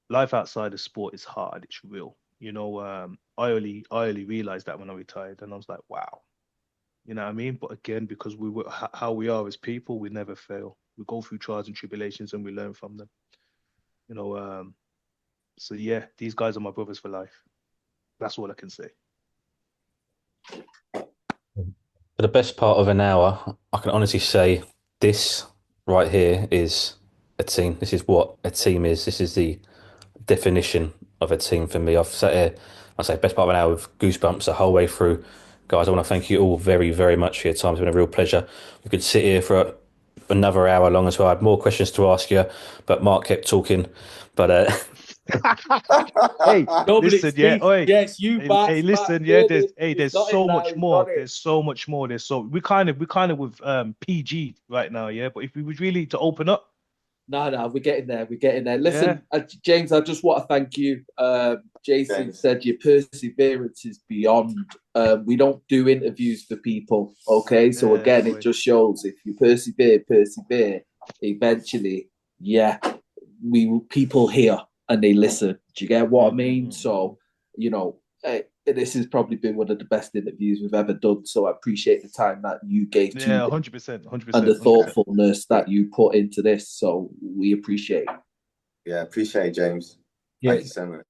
[SPEAKER 2] life outside of sport is hard. It's real. You know, I only realized that when I retired, and I was like, wow. You know what I mean? But again, because we were how we are as people, we never fail. We go through trials and tribulations, and we learn from them. You know, so yeah, these guys are my brothers for life. That's all I can say.
[SPEAKER 1] For the best part of an hour, I can honestly say this right here is a team. This is what a team is. This is the definition of a team for me. I've sat here, I say, best part of an hour with goosebumps the whole way through. Guys, I want to thank you all very, very much for your time. It's been a real pleasure. We could sit here for another hour long as well. I had more questions to ask you, but Mark kept talking. But
[SPEAKER 2] Hey,
[SPEAKER 5] Double it,
[SPEAKER 2] listen, yeah.
[SPEAKER 5] Steve.
[SPEAKER 2] Oi,
[SPEAKER 5] Yes, you
[SPEAKER 2] hey,
[SPEAKER 5] Bats,
[SPEAKER 2] listen, yeah.
[SPEAKER 5] nailed
[SPEAKER 2] There's,
[SPEAKER 5] it.
[SPEAKER 2] hey,
[SPEAKER 5] He's
[SPEAKER 2] there's
[SPEAKER 5] got it
[SPEAKER 2] so
[SPEAKER 5] now.
[SPEAKER 2] much
[SPEAKER 5] He's got
[SPEAKER 2] more.
[SPEAKER 5] it.
[SPEAKER 2] There's so much more. There's so we kind of with PG right now, yeah. But if we was really to open up,
[SPEAKER 3] No, we're getting there. We're getting there.
[SPEAKER 2] yeah,
[SPEAKER 3] Listen, James, I just want to thank you. Jason
[SPEAKER 4] James.
[SPEAKER 3] said your perseverance is beyond. We don't do interviews for people, okay? So
[SPEAKER 2] yeah,
[SPEAKER 3] again, it
[SPEAKER 2] boy,
[SPEAKER 3] just shows if you persevere, eventually, yeah, we people hear and they listen. Do you get what I mean? So, you know, this has probably been one of the best interviews we've ever done. So I appreciate the time that you gave to
[SPEAKER 2] yeah,
[SPEAKER 3] it
[SPEAKER 2] 100%,
[SPEAKER 3] and the
[SPEAKER 2] 100%, 100%.
[SPEAKER 3] thoughtfulness that you put into this. So we appreciate it.
[SPEAKER 4] Yeah, appreciate it, James.
[SPEAKER 5] Yeah,
[SPEAKER 4] Thank you so much.